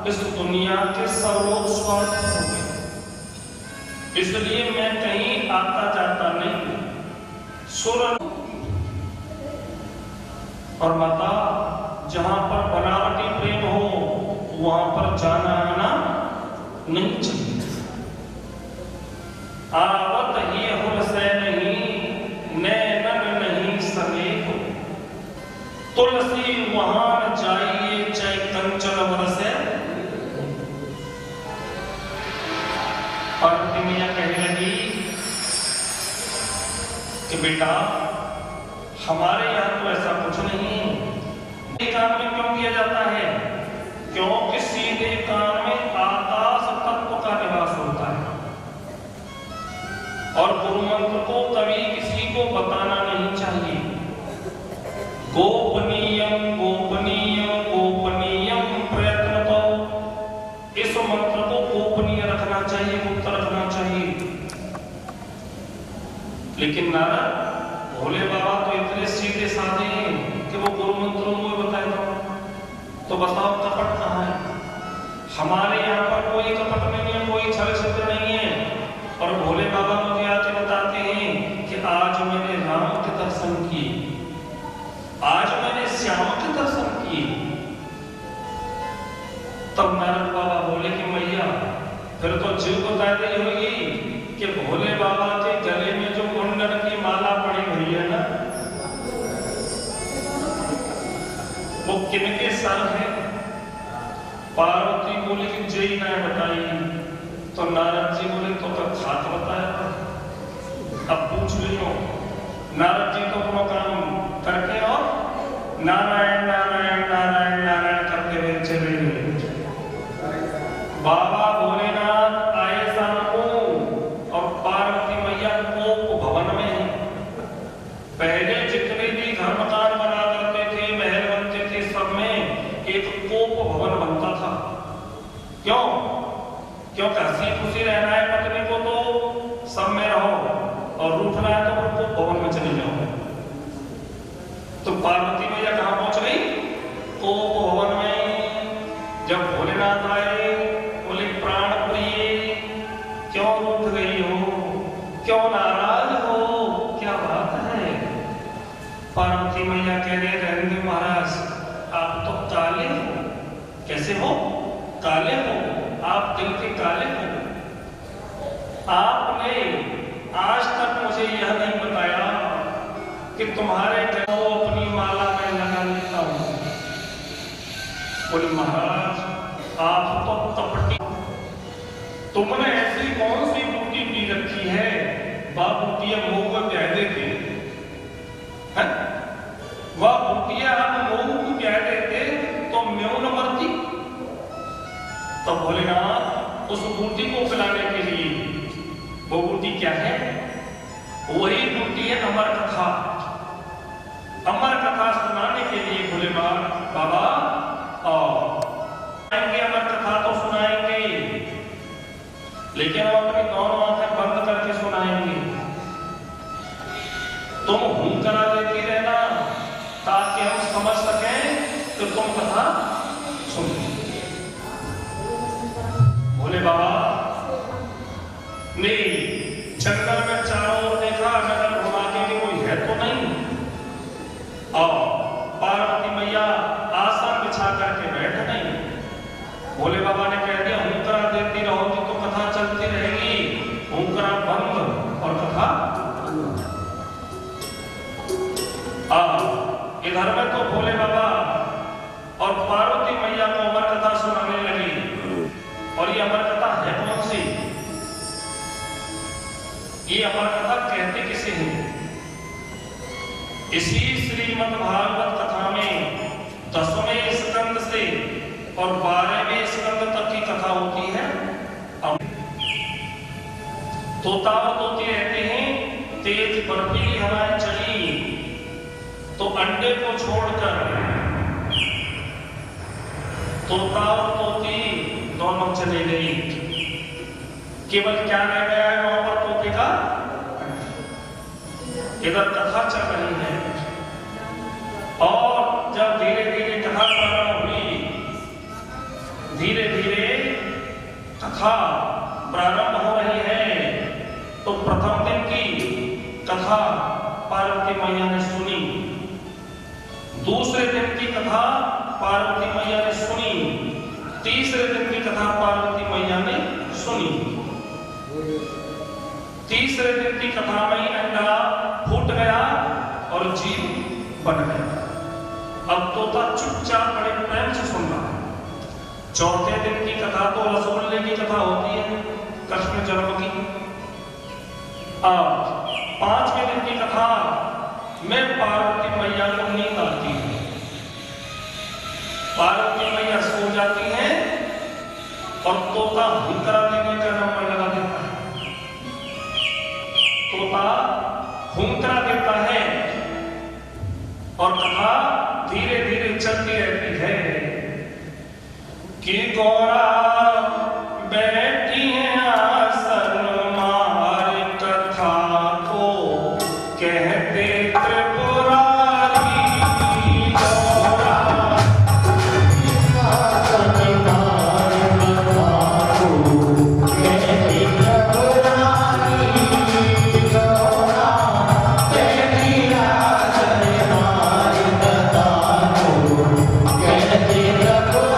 इस दुनिया के सब लोग स्वार्थ हो गए, इसलिए मैं कहीं आता जाता नहीं। और माता, जहां पर बनावटी प्रेम हो वहां पर जाना आना नहीं चाहिए। आवत ही हुलसे नहीं, नैनन नहीं सने हो, तुलसी वहां जाइए चाहे कंचन बरसे। पार्वती मैया कहने लगी कि बेटा, हमारे यहाँ तो ऐसा कुछ नहीं। काम में क्यों किया जाता है? क्योंकि सीधे काम में आकाश तत्व का निवास होता है और गुरु मंत्र को कभी किसी को बताना नहीं चाहिए। गोपनीयम गोपनीयम गोपनीयम प्रयत्न तो इस मंत्र को गोपनीय रखना चाहिए, गुप्त रखना चाहिए। लेकिन नारद, भोले बाबा तो इतने सीधे साधे हैं कि वो गुरु मंत्रों को बताए तो बताओ कपट कहाँ है? हमारे यहाँ पर कोई कपट नहीं है, कोई छल छत्र नहीं है। और भोले बाबा मुझे आके बताते हैं कि आज मैंने राम के दर्शन किए, आज मैंने श्याम के दर्शन किए। तब नारद बाबा बोले कि मैया, फिर तो जीव को बता रही होगी कि भोले बाबा के गले में जो कुंडल की माला पड़ी हुई है ना, वो किनके सर है? पार्वती बोली कि जय ना बताई। तो नारद जी बोले तो खात बताया। अब पूछ लियो, नारद जी तो अपना काम करके और नारायण नारायण नारायण नारायण करते हुए चले गए। बाबा भोलेनाथ आए शाम को और पार्वती मैया कोप भवन में है। पहले जितने भी घर मकान बना करते थे, महल बनते थे, सब में एक कोप भवन बनता था। क्यों? क्योंकि हंसी खुशी रहना है पत्नी को तो सब में रहो, और रूठना है तो कोप भवन में चले जाओ। तो पार्वती मैया कहां पहुंच गई? कोप भवन में। जब भोलेनाथ आए, बोले प्राण प्रिय, क्यों रूठ गई हो, क्यों नाराज हो, क्या बात है? पार्वती मैया कह रहे, रहने महाराज, आप तो काले हो। कैसे हो? काले हो, आप दिल के काले हो। आपने आज तक मुझे यह नहीं बताया कि तुम्हारे को अपनी माला में लगा लेता हूं। बोले महाराज, आप तो कपटी, तुमने ऐसी कौन सी बूटी पी रखी है? वह बूटियां मुंह को प्यार देते, वह बूटियां हम मुंह को प्यार देते तो म्यों न मरती। तो भोलेनाथ उस बूटी को पिलाने के लिए, वो बूटी क्या है? वही बूटी है अमर कथा। अमर कथा सुनाने के लिए भोले बाबा आएंगे, अमर कथा तो सुनाएंगे, लेकिन हम अपनी दोनों आंखें बंद करके सुनाएंगे। तुम हूं करा देती रहना ताकि हम समझ सकें कि तुम कथा सुन। भोले बाबा ने जंगल में चारों ओर देखा, नगर घुमा के कोई है तो नहीं। और पार्वती मैया आसन बिछा करके बैठ गई। भोले बाबा ने कह दिया, हुंकरा देती रहोगी तो कथा चलती रहेगी, हुंकरा बंद और कथा। इधर में तो भोले बाबा और पार्वती मैया को अमर कथा सुनाने लगी। और ये अमर कथा है कौन सी? ये अमर कथा कहते किसे हैं? इसी श्रीमद् भागवत कथा में 10वें स्कंद से और 12वें स्कंद तक की कथा होती है। तोता और तोती रहते हैं, तेज बर्फीली हवाएं चली तो अंडे को छोड़कर तोता और तोती दोनों चले गई। केवल क्या रह गया है वहां पर? तोते का। इधर कथा चल रही है और जब धीरे धीरे कथा प्रारंभ हुई, धीरे धीरे कथा प्रारंभ हो रही है। तो प्रथम दिन की कथा पार्वती मैया ने सुनी, दूसरे दिन की कथा पार्वती मैया ने सुनी, तीसरे दिन की कथा पार्वती मैया ने सुनी। तीसरे दिन की कथा में ही अंडा फूट गया और जीव बन गया। अब तोता चुपचाप बड़े प्रेम से सुन रहा है। चौथे दिन की कथा तो रसगुल्ले की कथा होती है, कृष्ण जन्म की। अब पांचवें दिन की कथा में पार्वती मैया को नींद आती है, पार्वती मैया सो जाती है और तोता हुंकरा देने का नंबर लगा देता है। तोता हुंकरा देता है और कथा धीरे धीरे चलती रहती है कि गौरा बैठी है आसन मार, कथा को कहते त्रिपुरारी। गौरा आसन मार, कथा को कहते त्रिपुरारी। गौरा बैठी आसन मार, कथा को कहते त्रिपुरारी।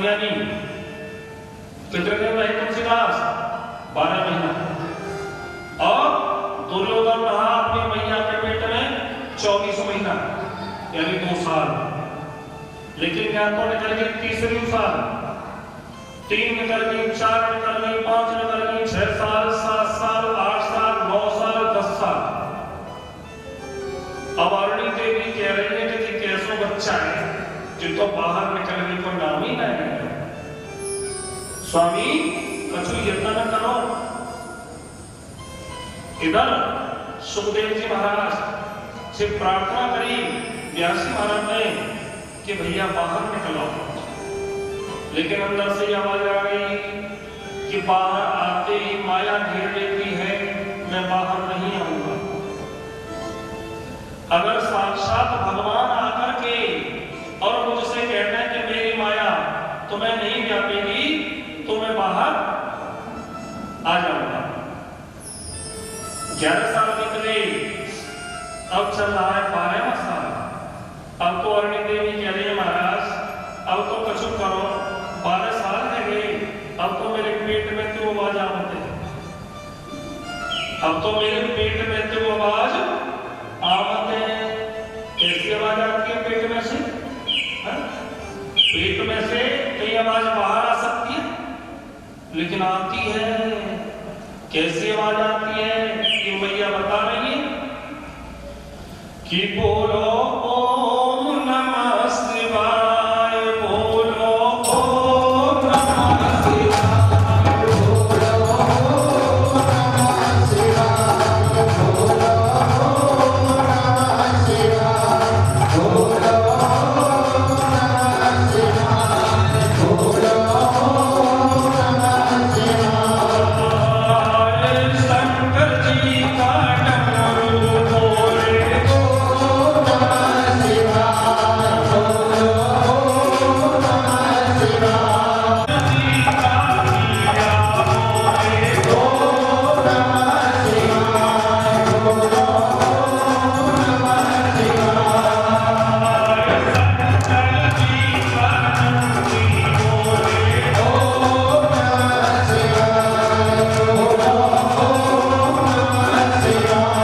कल्याणी कितने दिन रहे तुलसीदास? 12 महीना। और दुर्योधन रहा अपनी मैया के पेट में 24 महीना, यानी 2 साल। लेकिन यहाँ तो निकल गई तीसरी साल, 3 निकल गई, 4 निकल गई, 5 निकल गई, 6 साल, 7 साल, 8 साल, 9 साल, 10 साल। अब अरुणी देवी कह रही है कि कैसो बच्चा है जिनको बाहर निकलने को नाम ही नहीं है। स्वामी कछु यत्न न करो। इधर सुखदेव जी महाराज से प्रार्थना करी व्यास महाराज ने कि भैया बाहर निकलो, लेकिन अंदर से आवाज आ गई कि बाहर आते ही माया घेर लेती है, मैं बाहर नहीं आऊंगा। अगर साक्षात भगवान आकर के और मुझसे कहना है कि मेरी माया तुम्हें नहीं व्यापेगी तो मैं बाहर आ जाऊंगा। 11 साल बीत गए, अब चल रहा है 12वां साल। अब तो अरुणी देवी कह रही है महाराज अब तो कछु करो, 12 साल है गए, अब तो मेरे पेट में क्यों आवाज आते हैं, अब तो मेरे पेट में क्यों आवाज आते हैं। कैसी आवाज आती है पेट में से? पेट में से कई आवाज बाहर आ सकती है, लेकिन आती है। कैसी आवाज आती है कि मैया बता रही है कि बोलो ओम नमः शिवाय, बोलो ओम नमः शिवाय, बोलो ओम नमः शिवाय, बोलो ओम नमः शिवाय, बोलो ओम नमः शिवाय, बोलो ओम नमः शिवाय। शंकर जी का डमरू बोले ओम नमः शिवाय, बोलो ओम नमः शिवाय। जी का दिया बोले ओम नमः शिवाय, बोलो ओम नमः शिवाय। शंकर जी का डमरू बोले ओम नमः शिवाय, बोलो ओम नमः शिवाय।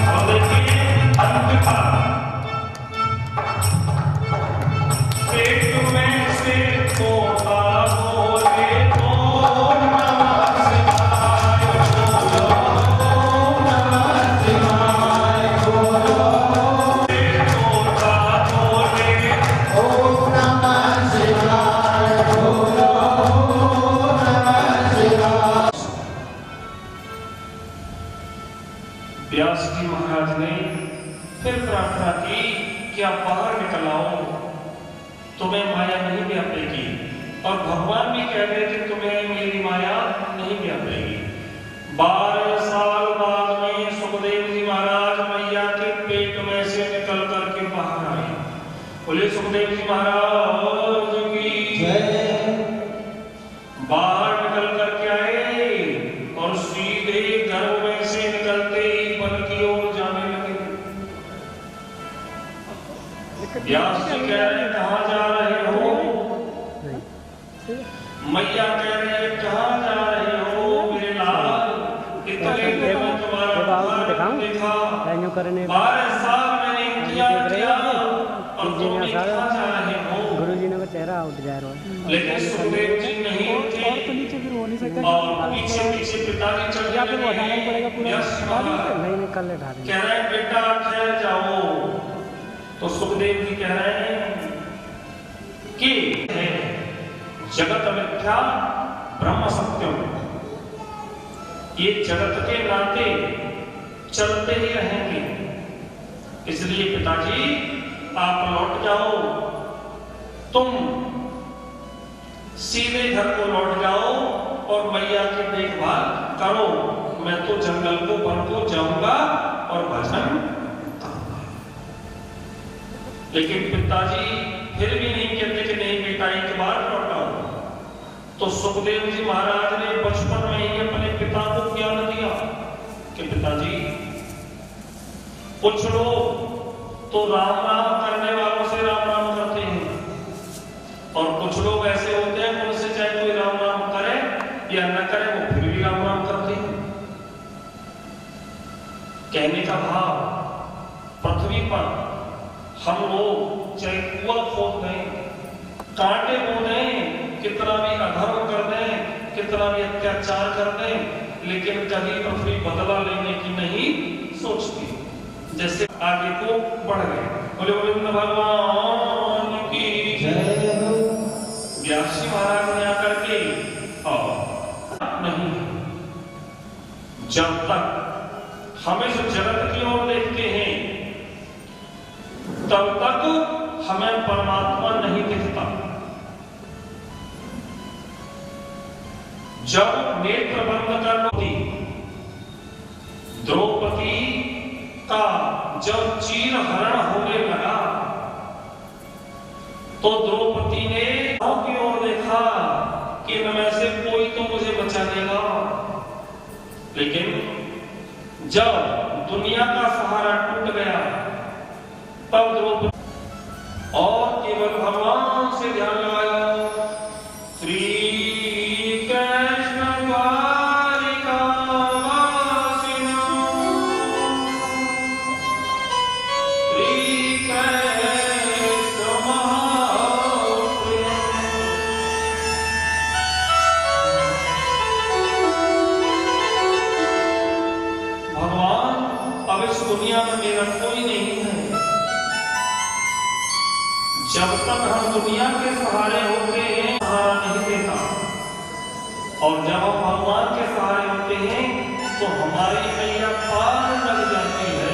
और देखिए अंत का पेट में से तोता बोले ओम नमः शिवाय, बोलो ओम नमः शिवाय, बोलो तोता बोले ओम नमः शिवाय, बोलो ओम नमः शिवाय। व्यास जी महाराज ने फिर प्रार्थना की कि आप बाहर निकल आओ, तुम्हें माया नहीं व्यापेगी। और भगवान भी कह रहे कि तुम्हें मेरी माया नहीं व्यापेगी। 12 साल बाद में सुखदेव जी महाराज मैया के पेट में से निकल करके बाहर आए। बोले सुखदेव जी महाराज की बाहर निकल करके आए और सीधे गर्भ में से निकलते ही वन की ओर जाने लगे। व्यास जी कह रहे कहाँ जा रहे हो? मैया कह रही है कहाँ जा रहे हो मेरे लाल? इतने दिन में तुम्हारा बुखार देखा, 12 साल मैंने इंतजार किया और तुम कहाँ जा रहे हो? गुरुजी ने का चेहरा उठ जा रहा है। लेकिन सुखदेव जी नहीं उठे और तो नीचे फिर हो नहीं सकता। और पीछे पीछे पिताजी चल या फिर वो हटाना ही पड़ेगा पूरा। यस नहीं नहीं कल उठा देंगे। कह रहे हैं बेटा ठहर जाओ। तो सुखदेव जी कह रहे हैं कि जगत मिथ्या ब्रह्म सत्यम, ये जगत के नाते चलते ही रहेंगे, इसलिए पिताजी आप लौट जाओ, तुम सीधे घर को लौट जाओ और मैया की देखभाल करो। मैं तो जंगल को वन को जाऊंगा और भजन करूंगा। लेकिन पिताजी फिर भी नहीं कहते कि नहीं बेटा एक बार लौटाओ। तो सुखदेव जी महाराज ने बचपन में ही अपने पिता को ज्ञान दिया कि पिताजी कुछ लोग तो राम राम करने वालों से राम राम करते हैं और कुछ लोग ऐसे अभाव पृथ्वी पर हम लोग चाहे कुआं खोद दें, कांटे बो दें, कितना भी अधर्म कर दें, कितना भी अत्याचार कर दें, लेकिन कभी पृथ्वी बदला लेने की नहीं सोचती। जैसे आगे को बढ़ गए। बोले गोविंद भगवान की जय। व्यास जी महाराज ने आकर के नहीं, जब तक हम इस जगत की ओर देखते हैं तब तक हमें परमात्मा नहीं दिखता। जब नेत्र बंद कर लो, द्रौपदी का जब चीर हरण होने लगा तो द्रौपदी ने की ओर देखा कि इनमें से कोई तो मुझे बचा देगा, लेकिन जब दुनिया का सहारा टूट गया तब द्रौपदी और केवल भगवान से ध्यान लगाया। श्री कृष्ण द्वारिका वासिनो, श्री कृष्ण महाप्रिय। भगवान अब इस दुनिया में मेरा कोई नहीं है। जब तक हम दुनिया के सहारे होते हैं सहारा नहीं देता, और जब हम भगवान के सहारे होते हैं तो हमारी नैया पार लग जाती है।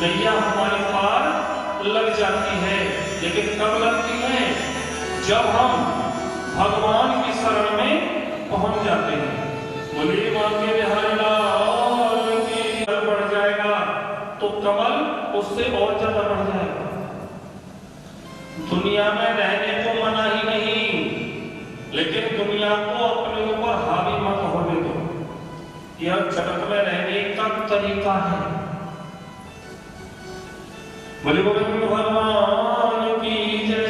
नैया हमारे पार लग जाती है, लेकिन कब लगती है? जब हम भगवान की शरण में पहुंच जाते हैं। बोलिए मांगे बिहारी लाल की। बढ़ जाएगा तो कमल उससे और ज्यादा बढ़ जाएगा। दुनिया में रहने को मना ही नहीं, लेकिन दुनिया को अपने ऊपर हावी मत होने दो। यह जगत में रहने का तरीका है। बोले गोविंद भगवान की जय।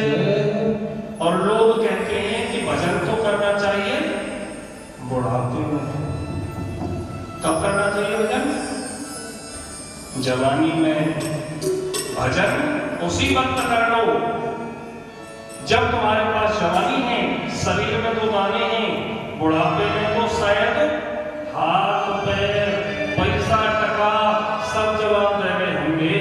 और लोग कहते हैं कि भजन तो करना चाहिए बुढ़ापे में। कब करना चाहिए भजन? जवानी में। भजन उसी वक्त कर लो जब तुम्हारे पास जवानी है, शरीर में तो दाने हैं। बुढ़ापे में तो शायद हाथ पैर पैसा टका सब जवाब दे रहे होंगे।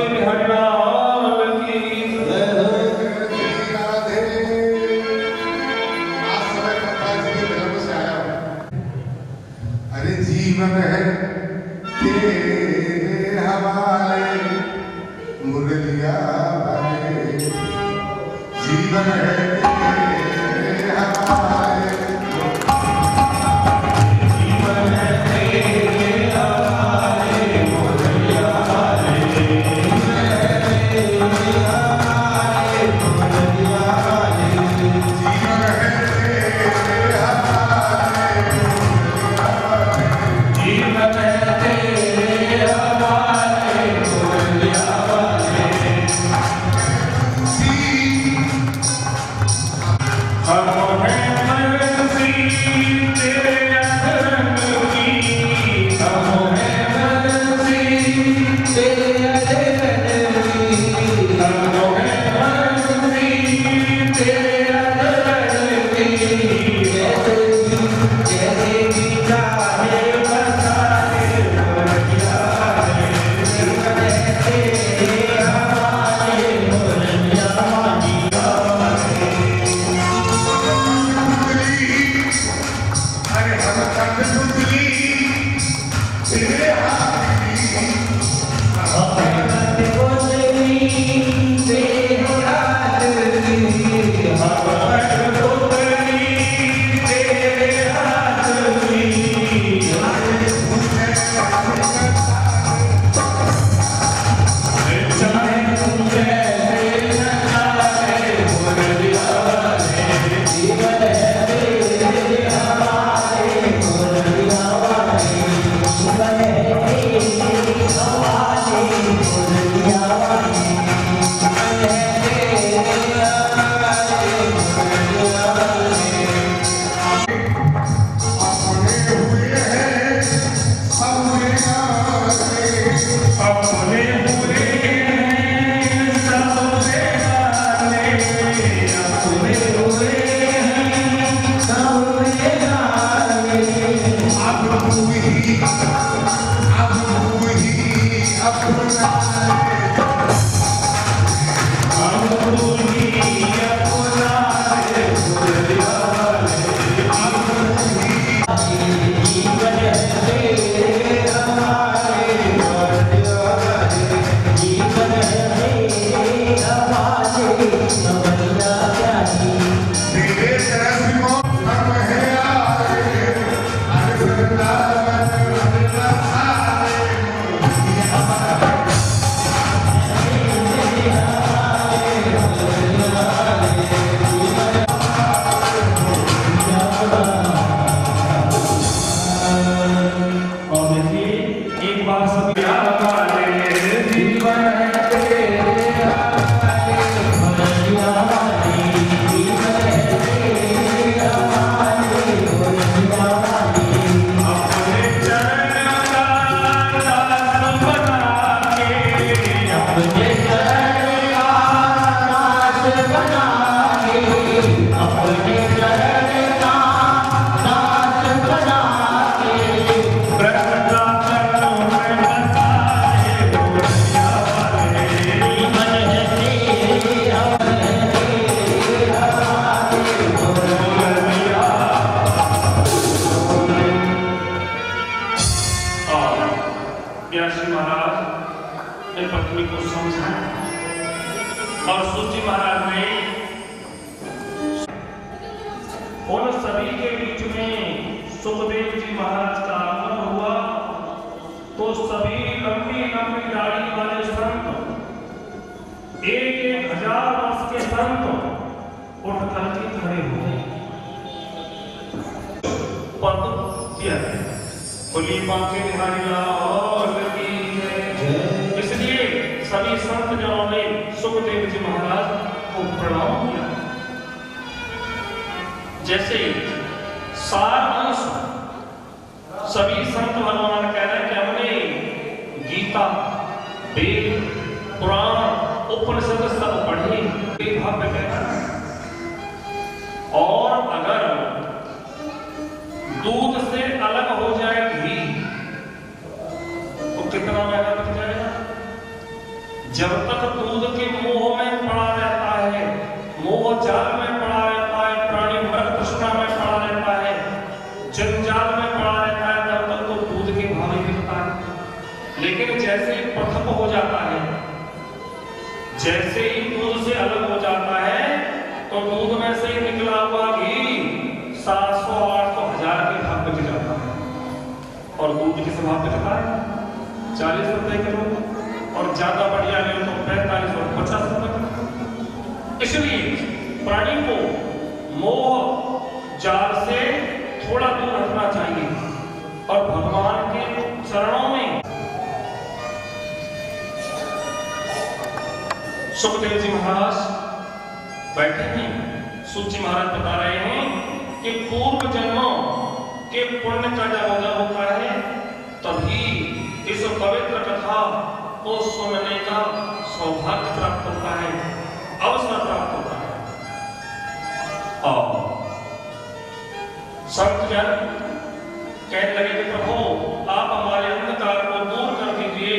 सच्चे बिहारी लाल की जय हो श्री राधे। आज समय कथा जी के धर्म से आया हूं। अरे जीवन है तेरे हवाले मुरलिया भरे, जीवन है तेरे हवाले, जीवन है तेरे हवाले मुरलिया भरे, जीवन है तेरे हवाले मुरलिया भरे, जीवन है तेरे हवाले मुरलिया भरे, जीवन है तेरे हवाले मुरलिया भरे। हम हैं मर्जी तेरे अधर्म की, हम हैं मर्जी तेरे अधर्म की, हम हैं मर्जी तेरे अधर्म की। जैसे भी चाहे बसा दे मुरलिया भरे, जीवन है तेरे हवाले मुरलिया भरे। अरे हम कंद सुतली तेरे हाथी, हम कंद बोतली तेरे हाथी, हम कंद बोतली तेरे हाथी। चाहे तुम जैसे नचाए मुरलिया भरे, जीवन है तेरे हवाले मुरलिया भरे, जीवन है तेरे हवाले मुरलिया भरे, जीवन है तेरे हवाले मुरलिया भरे। अपने हुए हैं सबने नाते, अपने हुए हैं सब बेगाने, अपने हुए हैं सबने नाते। अब तू ही अपना हम तू ही अपना है मुरलिया जीवन है तेरे हवाले मुरलिया भरे, जीवन है तेरे हवाले मुरलिया भरे। तेरे तरफ को हम है आए, हर वृंदावन हर बसाए मुरलिया भरे, तेरे हवाले मुरलिया भरे, जीवन है मुरलिया भरे। और देखिए एक बार सभी हमारे जीवन है तेरे हवाले मुरलिया भरे, जीवन है तेरे हवाले मुरलिया भरे। अपने चरण का दास बना के, अपने चरण का दास बना के, अपने चरण का दास बना के, भ्रष्टाचार में बसाए मुरलिया भरे। जीवन है तेरे हवाले मुरलिया और व्यासी महाराज ने पत्नी को समझाया और सूची महाराज ने उन सभी के बीच में सुखदेव जी महाराज का आगमन हुआ तो सभी लंबी लंबी दाढ़ी वाले संत, 1,000 वर्ष के संत उठ करके खड़े हुए पद दिया गया। बोली बांके बिहारी लाल की जय। इसलिए सभी संत जनों ने सुखदेव जी महाराज को प्रणाम किया। जैसे सार अंश सभी संत भगवान कह रहे हैं कि हमने गीता, वेद, पुराण, उपनिषद सब पढ़े, भव्य कहना। और अगर दूध से अलग हो जाए घी तो कितना महंगा बच जाएगा। जब तक दूध के मोह में पड़ा रहता है, मोह जाल में पड़ा रहता है, प्राणी मृग तृष्णा में पड़ा रहता है, जंजाल में पड़ा रहता है, तब तक तो दूध के भाव ही मिलता है। लेकिन जैसे ही पृथक हो जाता है, जैसे ही दूध से अलग हो जाता है, तो दूध में से निकला हुआ घी 700, 800, 1000 के भाव में जाता है। और दूध किस भाव में जाता है? 40 रुपए किलो, और ज्यादा बढ़िया ले तो 45 और 50 रुपए। इसलिए प्राणी को मोह जाल से थोड़ा दूर हटना चाहिए और भगवान के चरणों में। सुखदेव जी महाराज बैठे हैं, सूत जी महाराज बता रहे हैं कि पूर्व जन्मों के पुण्य का जब उदय होता है, तभी इस पवित्र कथा को सुनने का सौभाग्य प्राप्त होता है, अवसर प्राप्त होता है। और संत जन कहने लगे कि प्रभु आप हमारे अंधकार को दूर कर दीजिए,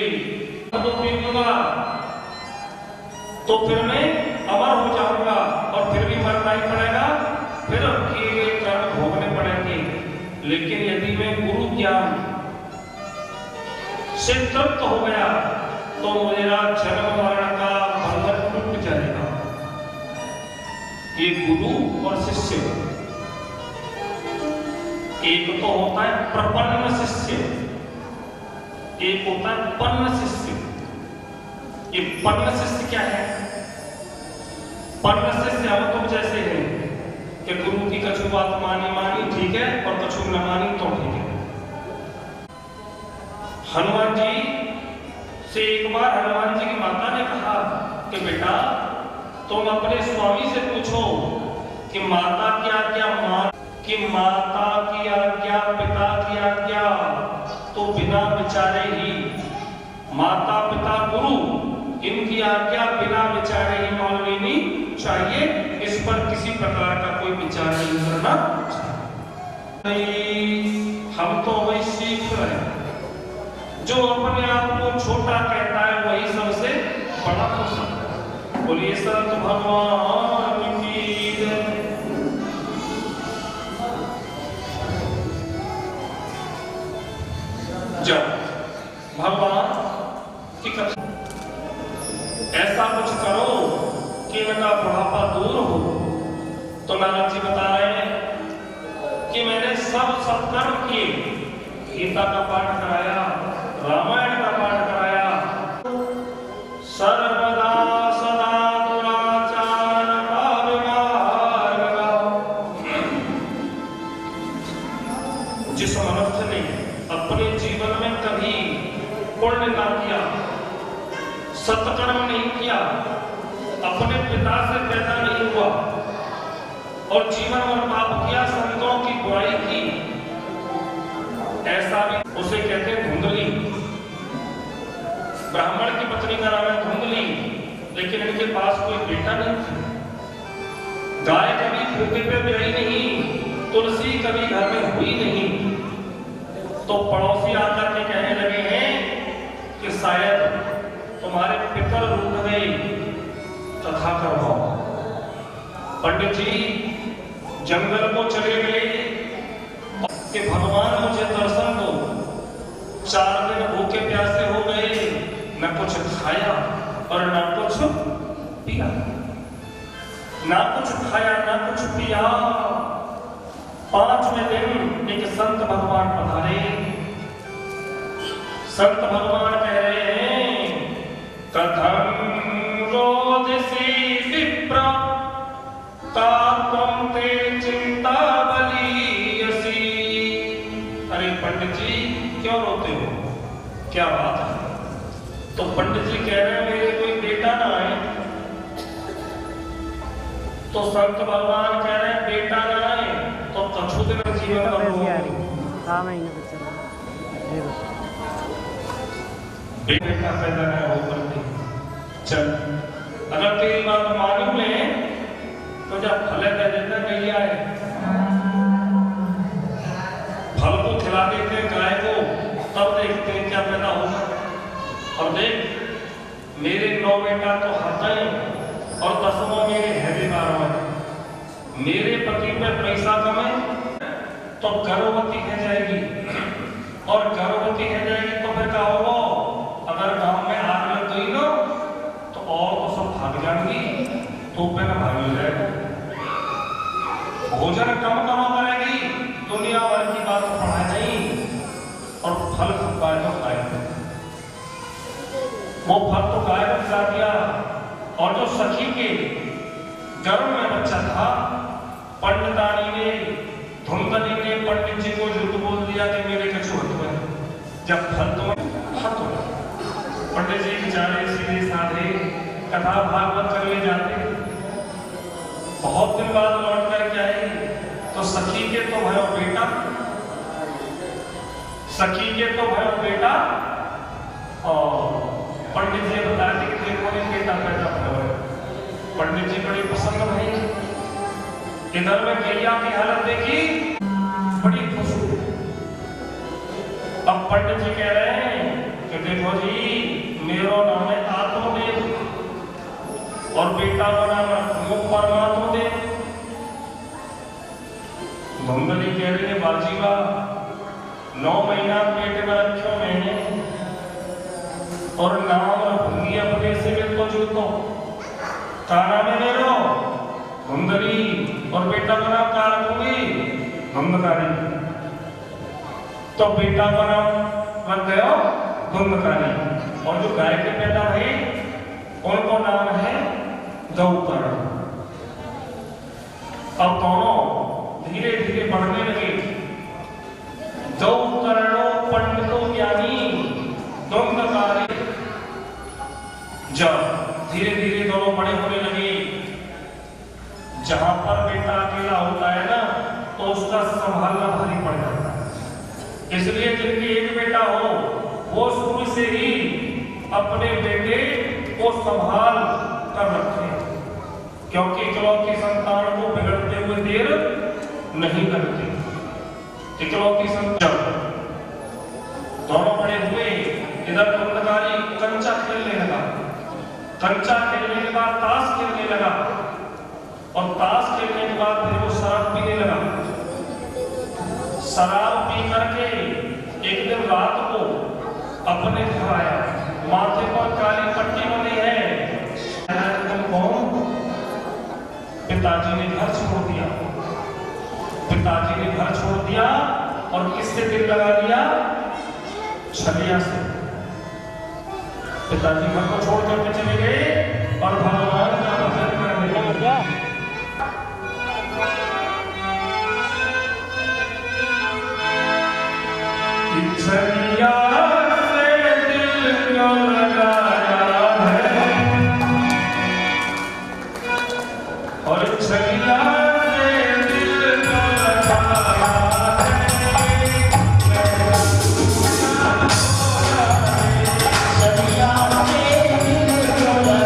तो फिर मैं अमर हो जाऊंगा और फिर भी मरना ही पड़ेगा, फिर किए गए कर्म भोगने पड़ेंगे। लेकिन यदि मैं गुरु ज्ञान से तृप्त हो गया तो मेरा जन्म मरण का बंधन टूट जाएगा। ये गुरु और शिष्य, एक तो होता है प्रपन्न शिष्य, एक होता है पन्न शिष्य। ये पन्न शिष्य क्या है? पन्न शिष्य हम तो जैसे हैं कि गुरु की कछु बात मानी ठीक है, और कछु न मानी तो ठीक है। हनुमान जी से एक बार हनुमान जी की माता ने कहा कि बेटा तुम अपने स्वामी से पूछो कि माता की आज्ञा माता की आज्ञा, पिता की आज्ञा तो बिना विचारे ही, माता पिता गुरु इनकी आज्ञा बिना विचारे ही मान लेनी चाहिए। इस पर किसी प्रकार का कोई विचार नहीं करना चाहिए। हम तो वही सीख रहे हैं, जो अपने आप को छोटा कहता है वही सबसे बड़ा हो सकता है। बोलिए संत भगवान की जय। जब भगवान की कथा ऐसा कुछ करो कि इनका बुढ़ापा दूर हो, तो नारद जी बता रहे हैं कि मैंने सब सत्कर्म किए, गीता का पाठ कराया, रामायण का पाठ कराया, सर्वदा सदा दुराचार का विवाह लगा। जिस मनुष्य ने अपने जीवन में कभी पुण्य ना किया, सत्कर्म नहीं किया, अपने पिता से पैदा नहीं हुआ और जीवन भर पाप किया, संतों की बुराई की, ऐसा भी उसे कहते हैं धुंधली। ब्राह्मण की पत्नी का नाम है धुंधली, लेकिन इनके पास कोई बेटा नहीं था। गाय कभी फूके पे ब्याई नहीं, तुलसी कभी घर में हुई नहीं। तो पड़ोसी आकर के कहने लगे हैं कि शायद तुम्हारे पितर रूठ गए, कथा करवाओ। पंडित जी जंगल को चले गए कि भगवान मुझे दर्शन दो। 4 दिन भूखे प्यासे हो गए, न कुछ खाया और न कुछ पिया, ना कुछ खाया ना कुछ पिया। 5वें दिन एक संत भगवान पधारे। संत भगवान कह रहे हैं कथम रोदसी विप्र तात्वं ते चिंता बलीयसी। अरे पंडित जी क्यों रोते हो, क्या बात है? तो पंडित जी कह रहे हैं मेरे कोई बेटा ना आए। तो संत भगवान कह रहे हैं बेटा ना आए तो कछु दिन जीवन बेटा पैदा ना हो करते। चल अगर तेरी बात मालूम है तो जब फल दे देता गैया है, फल को खिला देते गाय को, तब देखते हैं क्या पैदा होगा। और देख मेरे 9 बेटा तो हरता ही और 10वां मेरे हैवी 12वां। मेरे पति पे पैसा कमे तो गर्भवती कह जाएगी, और गर्भवती कह जाएगी तो फिर क्या होगा? अगर गांव में आग लग गई ना तो और तो सब भाग जाएंगी, तो पे ना भाग मिल जाएगा। भोजन कम करेगी, दुनिया भर की बात पढ़ाई नहीं, और फल खाए तो खाए, वो फल तो गाय को खिला दिया। और जो सखी के गर्भ में बच्चा था, पंडितानी ने, धुंधनी ने पंडित जी को झूठ बोल दिया कि मेरे कछु हत में, जब फल तो हत हो। पंडित जी बेचारे सीधे साधे कथा भागवत कर ले जाते। बहुत दिन बाद लौट करके आए तो सखी के तो भयो बेटा, सखी के तो भयो बेटा, और पंडित जी बताते कि देखो ये बेटा पैदा भयो। पंडित जी बड़ी पसंद भई। इधर में गैया की हालत देखी, बड़ी खुश हुई। अब पंडित जी कह रहे हैं कि देखो जी, मेरा नाम है आत्मदेव और बेटा का नाम है परमात्मा देव। धुंधली कह रही है बाजी बा 9 महीना पेट में रखो मैंने, और नाम भूंगी अपने से मिलतो जुलतो। का नाम है मेरो धुंधली, और बेटा का नाम का रखूंगी धुंधकारी। तो बेटा का नाम रख गया धुंधकारी, और जो गाय के पैदा है उनको नाम है गौकर्ण। अब दोनों धीरे धीरे बढ़ने लगे। गौकर्णो पंडितो ज्ञानी धुंधकारी। जब धीरे धीरे दोनों बड़े होने लगे, जहां पर बेटा अकेला होता है ना तो उसका संभालना भारी पड़ जाता है। इसलिए जिनके एक बेटा हो वो शुरू से ही अपने बेटे को संभाल कर रखे, क्योंकि इकलौती संतान को बिगड़ते हुए देर नहीं करते। इकलौती संतान दोनों बड़े हुए। इधर धुंधकारी कंचा खेलने लगा, कंचा खेलने के बाद ताश खेलने लगा, और ताश खेलने के बाद फिर वो शराब पीने लगा। शराब पी करके एक दिन रात को अपने घर आया, माथे पर काली पट्टी बनी है। तुम कौन? पिताजी ने घर छोड़ दिया। पिताजी ने घर छोड़ दिया और किससे दिल लगा दिया? छलिया से। पिताजी घर को छोड़ करके चले गए और भगवान का भजन करने लगे। छलिया से दिल क्यों लगाया है, और छलिया से दिल क्यों लगाया है, छलिया से दिल क्यों लगाया है।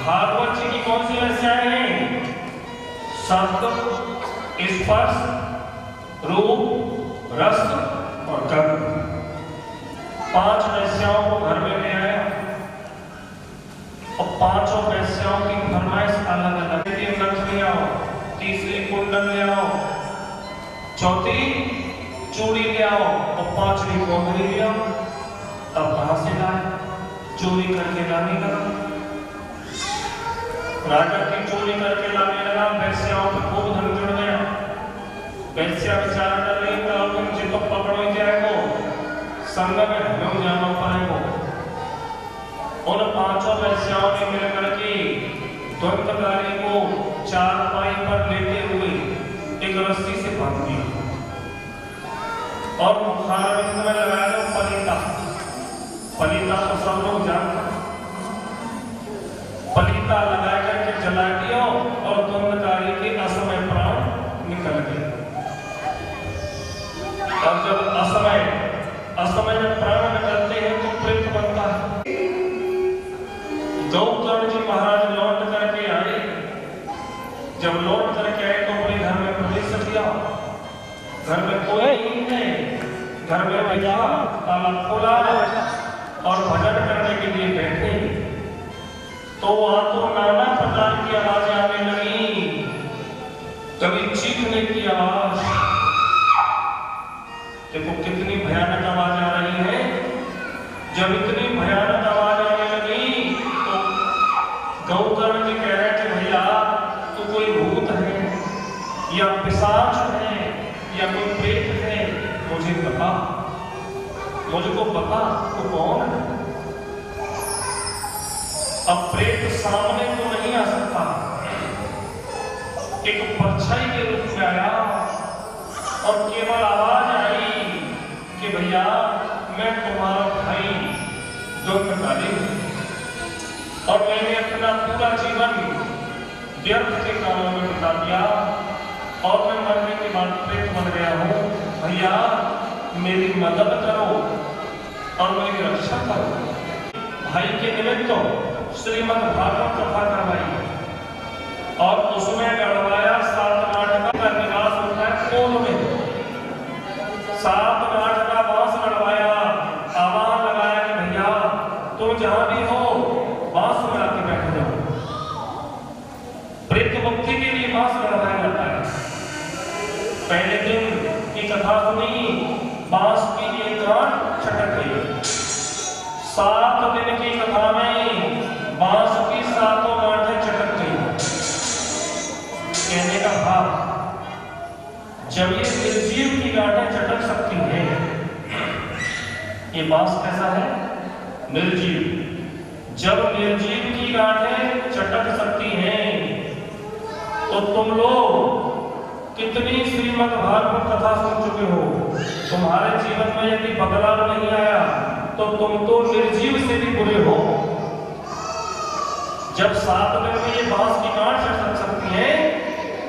भागवत जी की कौन सी वेश्याएं हैं? शब्द, स्पर्श, रूप, रस और गंध। 5 वेश्याओं को घर में ले आया और 5 वेश्याओं की फरमाइश अलग अलग। 3 नथ ले आओ, तीसरी कुंडल ले आओ, चौथी चूड़ी ले आओ और 5वीं कोंदरी ले आओ। तब कहां से लाए? चोरी करके लाने लगा। राजा की चोरी करके लाने लगा। वेश्याओं पर खूब धन जुड़ गया। वेश्या विचार कर रही था मुझे तो पकड़ो जाएगो, संग में हमें जाना पड़ेगा। उन 5 वेश्याओं ने मिलकर के द्वंद्वकारी को चारपाई पर लेटे हुए एक रस्सी से बांध दिया और मुखारबिंद में लगाया तो पलीता। पलीता तो सब लोग जानते हैं। पलीता लगा करके जला दिया और द्वंद्वकारी के असमय प्राण निकल गए। और जब असमय में प्राण निकलते हैं तो प्रेत बनता है। गौतम जी महाराज लौट करके आए। जब लौट करके आए तो अपने घर में प्रवेश किया। घर में कोई नहीं है। घर में भैया ताला खोला और भजन करने के लिए बैठे तो वहां तो नाना प्रकार की आवाज आने लगी। कभी चीखने की आवाज, देखो कितनी भयानक आवाज आ रही है। जब इतनी भयानक आवाज आने लगी तो गौतम जी कह रहे थे भैया तू कोई भूत है या पिशाच है या कोई प्रेत है, मुझे बता, मुझको बता तू कौन है। अब प्रेत सामने तो नहीं आ सकता, एक परछाई के रूप में आया और केवल आवाज आई कि भैया मैं तुम्हारा भाई द्वंद्वकारी हूं और मैंने अपना पूरा जीवन व्यर्थ के कामों में बिता दिया और मैं मरने के बाद प्रेत बन गया हूं। भैया मेरी मदद करो और मेरी रक्षा करो। भाई के निमित्त श्रीमद् भागवत कथा करवाई और उसमें गढ़वाया 7 गांठ का निवास होता है कोल में। 7 गांठ का बांस गढ़वाया, आवाज लगाया कि भैया तुम जहां भी हो बांस में आके बैठ जाओ। प्रेत मुक्ति के लिए बांस गढ़वाया जाता है। पहले दिन की कथा सुनी, बांस की एक गांठ छटक गई। 7 दिन की कथा में बांस की 7 गांठें चटक गई। कहने का भाव, जब ये निर्जीव की गांठें चटक सकती हैं, ये बांस कैसा है? निर्जीव। जब निर्जीव की गांठें चटक सकती हैं तो तुम लोग कितनी श्रीमद् भागवत कथा सुन चुके हो। तुम्हारे जीवन में यदि बदलाव नहीं आया तो तुम तो निर्जीव से भी बुरे हो। जब 7 दिन में ये बांस की गांठ चटक सकती है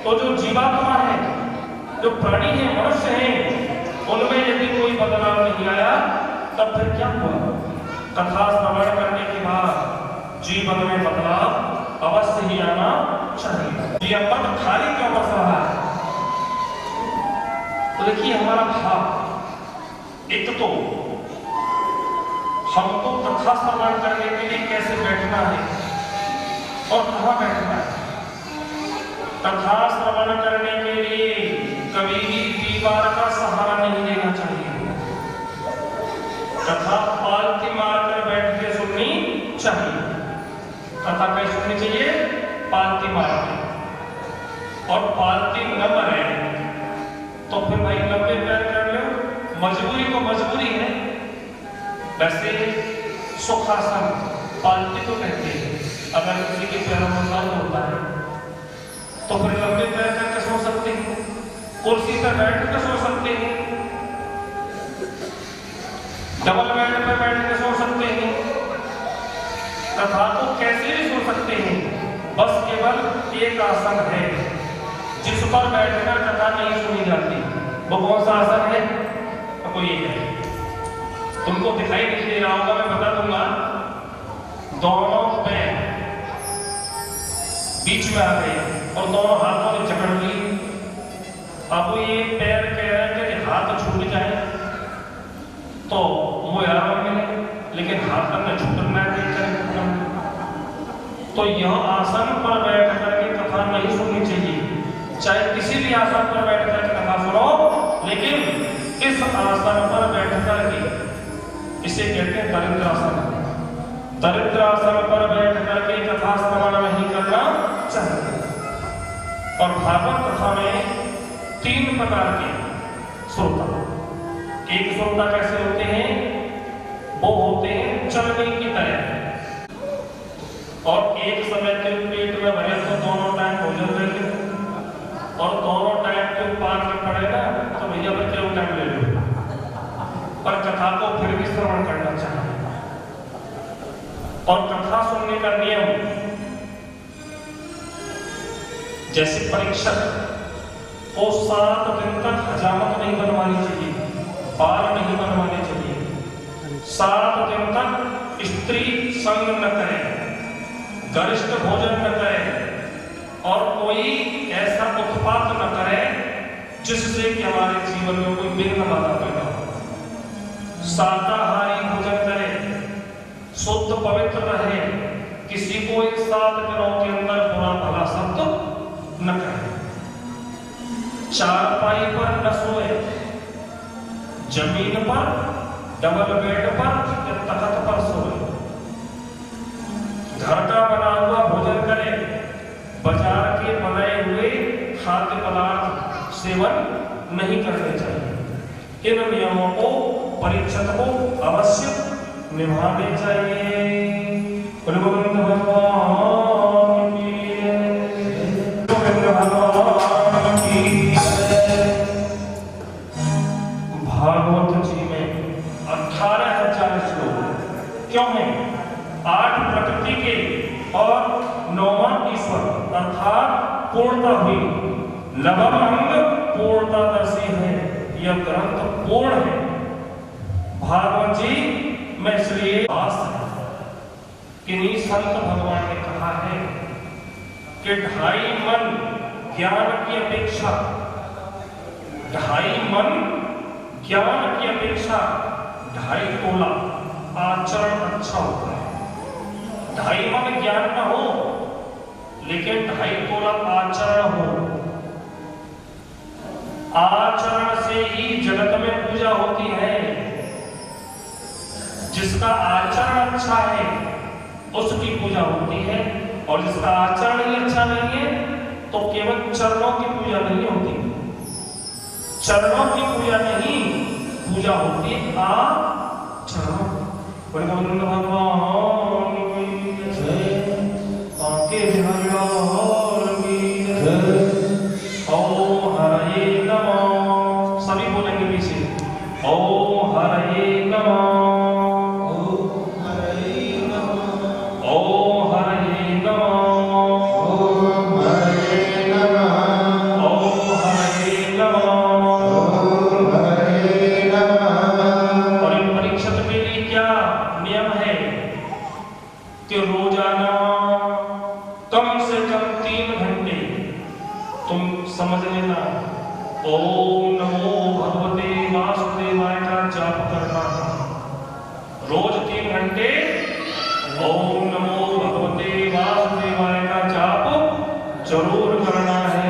तो जो जीवात्मा है, जो प्राणी है, मनुष्य है, उनमें यदि कोई बदलाव नहीं आया तब फिर क्या हुआ? कथा श्रवण करने के बाद जीवन में बदलाव अवश्य ही आना चाहिए। यह पद खाली क्यों बस रहा है? तो देखिए हमारा भाव, एक तो हमको कथा श्रवण करने के लिए कैसे बैठना है और कहाँ बैठना है। कथा श्रवण करने के लिए कभी भी दीवार का सहारा नहीं लेना चाहिए। कथा पालती मारकर बैठ के सुननी चाहिए। कथा कैसे सुननी चाहिए? पालती मार के। और पालती न मरे तो फिर भाई लंबे पैर कर लो, मजबूरी तो मजबूरी है। वैसे सुखासन पालती तो कहते हैं, अगर किसी के पैरों में दर्द होता है तो फिर लंबे पैर करके सो सकते हैं, कुर्सी पर बैठ कर सो सकते हैं, डबल बेड पर बैठ कर सो सकते हैं, कथा को कैसे भी सो सकते हैं। बस केवल एक आसन है जिस पर बैठकर कथा नहीं सुनी जाती। वो कौन सा आसन है? तो कोई एक है, तुमको दिखाई नहीं दे रहा होगा, मैं बता दूंगा। दोनों पैर बीच में आ गए और दोनों हाथों में जकड़ ली। अब ये पैर कह रहे हैं कि हाथ छूट जाए तो वो आराम मिले, लेकिन हाथ में छूटना नहीं। तो यह आसन पर बैठ करके कथा नहीं सुननी चाहिए। चाहे किसी भी आसन पर बैठ करके कथा सुनो, लेकिन इस आसन पर बैठ करके, इसे कहते हैं दरिद्रासन। दरिद्रासन पर बैठ करके कथा श्रवण नहीं करना चाहिए। और भागवत कथा में 3 प्रकार के श्रोता। एक श्रोता कैसे होते हैं? वो होते हैं चलने की तरह, और एक समय के पेट में भरे तो दोनों टाइम भोजन ले लो, और दोनों टाइम के पान में पड़े ना तो भैया बच्चे टाइम ले लो, पर कथा को फिर भी श्रवण करना चाहिए। और कथा सुनने का नियम, जैसे परीक्षक को 7 दिन तक हजामत नहीं बनवानी चाहिए, बाल नहीं बनवाने चाहिए। 7 दिन तक स्त्री संग न करे, गरिष्ठ भोजन न करे, और कोई ऐसा उत्पात न करे जिससे कि हमारे जीवन में कोई विघ्न बाधा पैदा हो। शाकाहारी भोजन करे, शुद्ध पवित्र रहे, किसी को एक 7 दिनों के अंदर बुरा भला शब्द न कहे, चारपाई पर न सोए, जमीन पर, डबल बेड पर या तख्त पर सोए, घर का बना हुआ भोजन करे, बाजार के बनाए हुए खाद्य पदार्थ सेवन नहीं करने चाहिए। इन नियमों को परीक्षक को अवश्य निभाने चाहिए। गोविंद भगवान की भागवत जी में 18,000 श्लोक क्यों है? 8 प्रकृति के और 9वां ईश्वर अर्थात पूर्णता हुई। नवम अंग पूर्णतादर्शी है, यह ग्रंथ पूर्ण है। भागवत जी में इसलिए किन्हीं संत भगवान ने कहा है कि 2.5 मन ज्ञान की अपेक्षा, 2.5 मन ज्ञान की अपेक्षा 2.5 तोला आचरण अच्छा होता है। 2.5 मन ज्ञान न हो, लेकिन 2.5 तोला आचरण हो। आचरण से ही जगत में पूजा होती है। जिसका आचरण अच्छा है उसकी पूजा होती है, और जिसका आचरण ही अच्छा नहीं है तो केवल चरणों की पूजा नहीं होती। चरणों की पूजा नहीं, पूजा होती है आचरण। गोविंद भगवान की जय, आके बिहार की जय। ओम हरे नमः, सभी बोलेंगे पीछे, ओम हरे नमः, कि रोजाना कम से कम 3 घंटे तुम समझ लेना ओम नमो भगवते वासुदेवाय का जाप करना। रोज 3 घंटे ओम नमो भगवते वासुदेवाय का जाप जरूर करना है।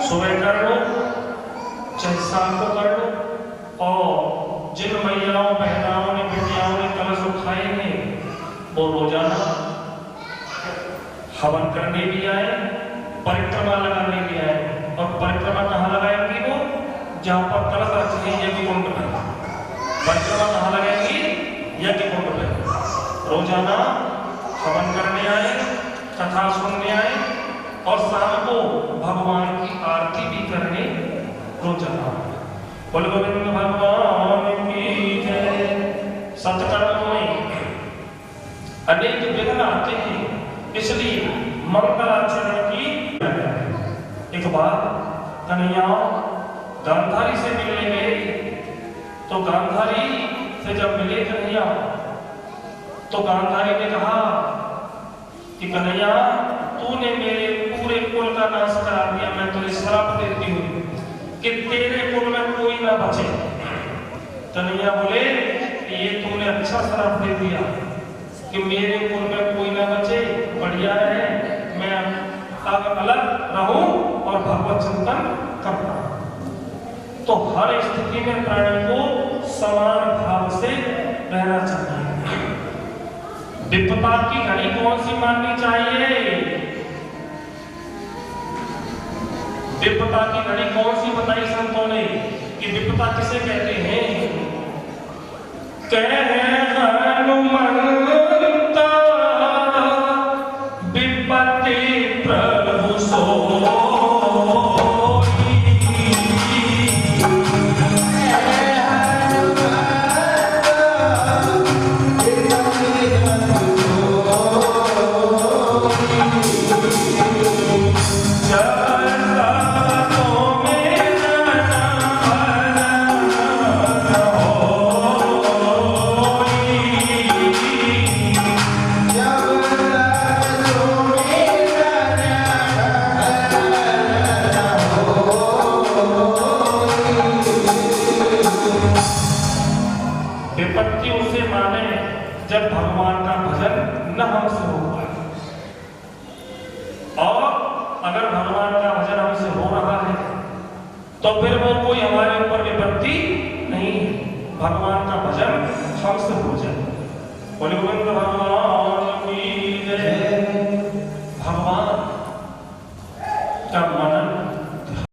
सुबह कर लो, चाहे शाम को कर लो। और जिन महिलाओं, बहनाओं ने, बेटियाओं ने कलश उठाए हैं वो रोजाना हवन करने भी आए, परिक्रमा लगाने भी आए। और परिक्रमा कहाँ लगाएंगी? वो जहां पर कलश रखे हैं यज्ञ कुंड पर। परिक्रमा कहाँ लगाएंगी? यज्ञ कुंड पर। रोजाना हवन करने आए, कथा सुनने आए, और शाम को भगवान की आरती भी करने रोजाना। बोल गोविंद भगवान की जय। सत्कर्मों में अनेक विघ्न आते हैं, इसलिए मंगलाचरण की। एक बार कन्हैया गांधारी से मिलने गए, तो गांधारी से जब मिले कन्हैया तो गांधारी ने कहा कि कन्हैया तूने मेरे पूरे कुल का नाश करा दिया, मैं तुझे श्राप देती हूँ कि तेरे कुल में कोई ना बचे। कन्हैया बोले ये तूने अच्छा श्राप दे दिया कि मेरे कुल में कोई ना बचे, बढ़िया है मैं अलग रहूं और भगवत चिंतन करता। तो हर स्थिति में प्राणी को समान भाव से रहना चाहिए। विपदा की घड़ी कौन सी माननी चाहिए? विपदा की घड़ी कौन सी बताई संतों ने कि विपदा किसे कहते हैं? कह हनुमंता विपत्ति प्रभु सोई। विपत्ति उसे माने जब भगवान का भजन न हमसे हो पाए, और अगर भगवान का भजन हमसे हो रहा है तो फिर वो कोई हमारे ऊपर विपत्ति नहीं है, भगवान का भजन हमसे हो जाए। बोले गोविंद भगवान की जय। भगवान का मन